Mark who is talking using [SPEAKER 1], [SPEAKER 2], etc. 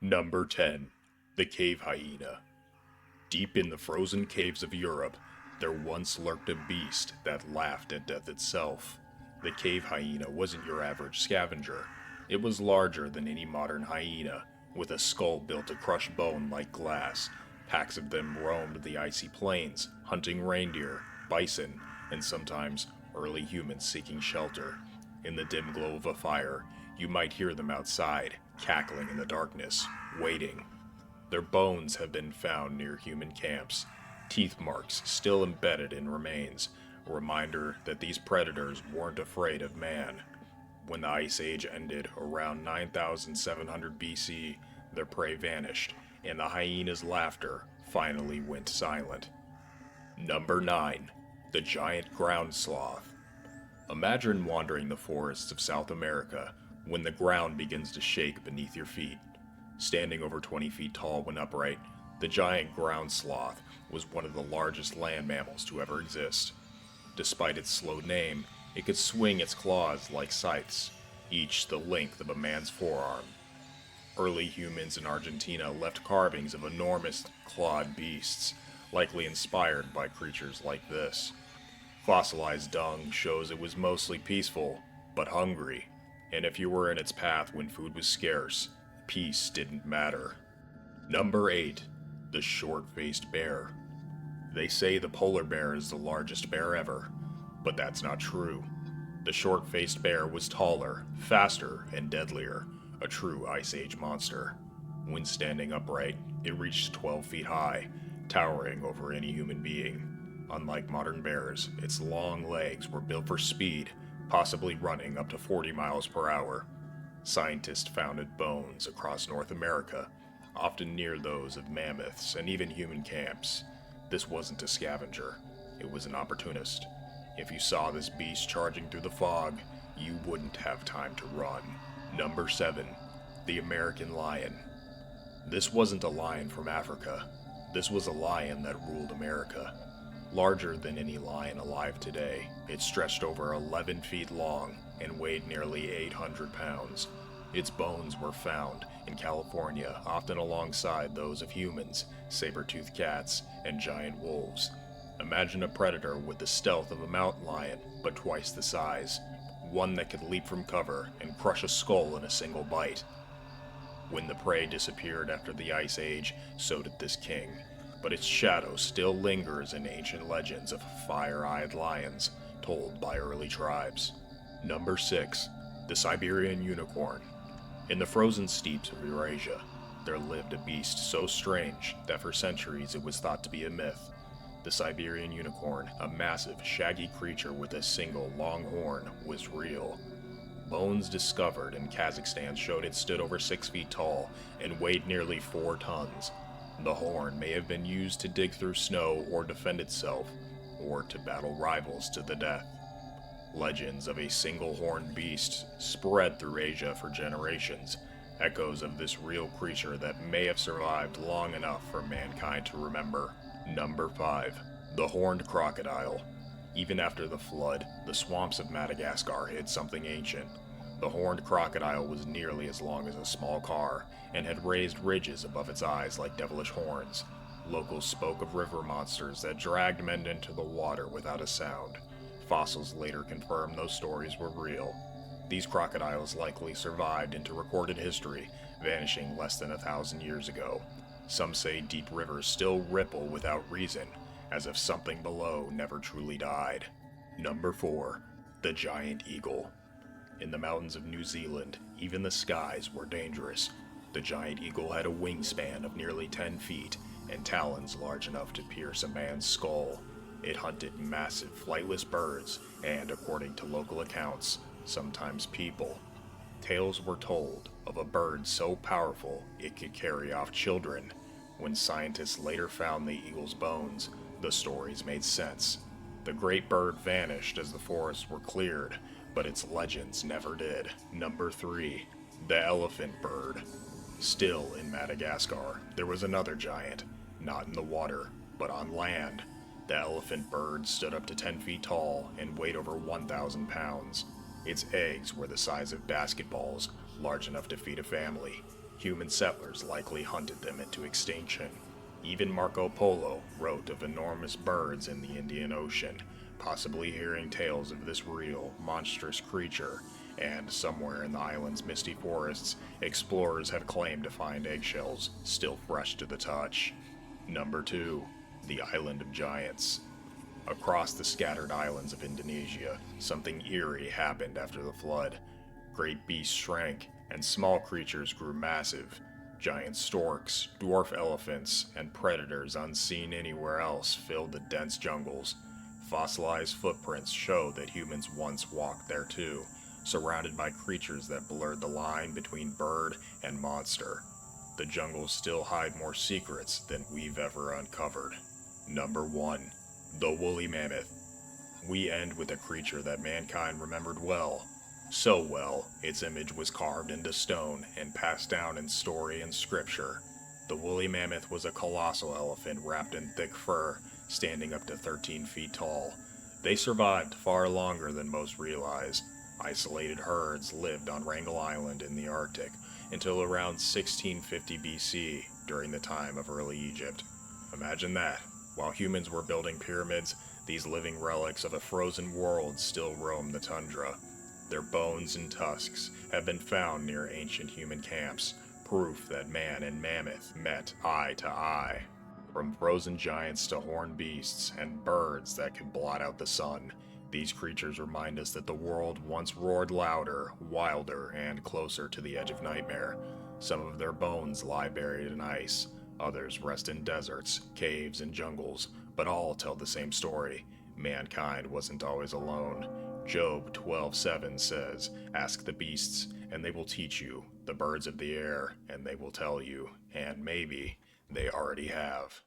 [SPEAKER 1] Number 10. The Cave Hyena. Deep in the frozen caves of Europe, there once lurked a beast that laughed at death itself. The cave hyena wasn't your average scavenger. It was larger than any modern hyena, with a skull built to crush bone like glass. Packs of them roamed the icy plains, hunting reindeer, bison, and sometimes early humans seeking shelter. In the dim glow of a fire, you might hear them outside, cackling in the darkness, waiting. Their bones have been found near human camps, teeth marks still embedded in remains, a reminder that these predators weren't afraid of man. When the Ice Age ended around 9700 BC, their prey vanished, and the hyena's laughter finally went silent. Number 9. The Giant Ground Sloth. Imagine wandering the forests of South America when the ground begins to shake beneath your feet. Standing over 20 feet tall when upright, the giant ground sloth was one of the largest land mammals to ever exist. Despite its slow name, it could swing its claws like scythes, each the length of a man's forearm. Early humans in Argentina left carvings of enormous clawed beasts, likely inspired by creatures like this. Fossilized dung shows it was mostly peaceful, but hungry, and if you were in its path when food was scarce, peace didn't matter. Number 8. The Short-Faced Bear. They say the polar bear is the largest bear ever, but that's not true. The short-faced bear was taller, faster, and deadlier, a true Ice Age monster. When standing upright, it reached 12 feet high, towering over any human being. Unlike modern bears, its long legs were built for speed, possibly running up to 40 miles per hour. Scientists founded bones across North America, often near those of mammoths and even human camps. This wasn't a scavenger, it was an opportunist. If you saw this beast charging through the fog, you wouldn't have time to run. Number 7. The American Lion. This wasn't a lion from Africa. This was a lion that ruled America. Larger than any lion alive today, it stretched over 11 feet long and weighed nearly 800 pounds. Its bones were found in California, often alongside those of humans, saber-toothed cats, and giant wolves. Imagine a predator with the stealth of a mountain lion, but twice the size. One that could leap from cover and crush a skull in a single bite. When the prey disappeared after the Ice Age, so did this king. But its shadow still lingers in ancient legends of fire-eyed lions told by early tribes. Number 6. The Siberian Unicorn. In the frozen steppes of Eurasia, there lived a beast so strange that for centuries it was thought to be a myth. The Siberian unicorn, a massive, shaggy creature with a single long horn, was real. Bones discovered in Kazakhstan showed it stood over 6 feet tall and weighed nearly 4 tons. The horn may have been used to dig through snow or defend itself, or to battle rivals to the death. Legends of a single-horned beast spread through Asia for generations, echoes of this real creature that may have survived long enough for mankind to remember. Number 5. The Horned Crocodile. Even after the flood, the swamps of Madagascar hid something ancient. The horned crocodile was nearly as long as a small car, and had raised ridges above its eyes like devilish horns. Locals spoke of river monsters that dragged men into the water without a sound. Fossils later confirmed those stories were real. These crocodiles likely survived into recorded history, vanishing less than 1,000 years ago. Some say deep rivers still ripple without reason, as if something below never truly died. Number 4. The Giant Eagle. In the mountains of New Zealand, even the skies were dangerous. The giant eagle had a wingspan of nearly 10 feet and talons large enough to pierce a man's skull. It hunted massive flightless birds and, according to local accounts, sometimes people. Tales were told of a bird so powerful it could carry off children. When scientists later found the eagle's bones, the stories made sense. The great bird vanished as the forests were cleared, but its legends never did. Number 3. The Elephant Bird. Still in Madagascar, there was another giant, not in the water, but on land. The elephant bird stood up to 10 feet tall and weighed over 1,000 pounds. Its eggs were the size of basketballs, large enough to feed a family. Human settlers likely hunted them into extinction. Even Marco Polo wrote of enormous birds in the Indian Ocean, possibly hearing tales of this real, monstrous creature, and somewhere in the island's misty forests, explorers have claimed to find eggshells still fresh to the touch. Number 2. The Island of Giants. Across the scattered islands of Indonesia, something eerie happened after the flood. Great beasts shrank, and small creatures grew massive. Giant storks, dwarf elephants, and predators unseen anywhere else filled the dense jungles. Fossilized footprints show that humans once walked there too, surrounded by creatures that blurred the line between bird and monster. The jungles still hide more secrets than we've ever uncovered. Number 1. The Woolly Mammoth. We end with a creature that mankind remembered well. So well, its image was carved into stone and passed down in story and scripture. The woolly mammoth was a colossal elephant wrapped in thick fur, standing up to 13 feet tall. They survived far longer than most realize. Isolated herds lived on Wrangel Island in the Arctic until around 1650 BC, during the time of early Egypt. Imagine that. While humans were building pyramids, these living relics of a frozen world still roam the tundra. Their bones and tusks have been found near ancient human camps, proof that man and mammoth met eye to eye. From frozen giants to horned beasts and birds that could blot out the sun, these creatures remind us that the world once roared louder, wilder, and closer to the edge of nightmare. Some of their bones lie buried in ice, others rest in deserts, caves, and jungles, but all tell the same story. Mankind wasn't always alone. Job 12:7 says, "Ask the beasts, and they will teach you, the birds of the air, and they will tell you, and maybe they already have."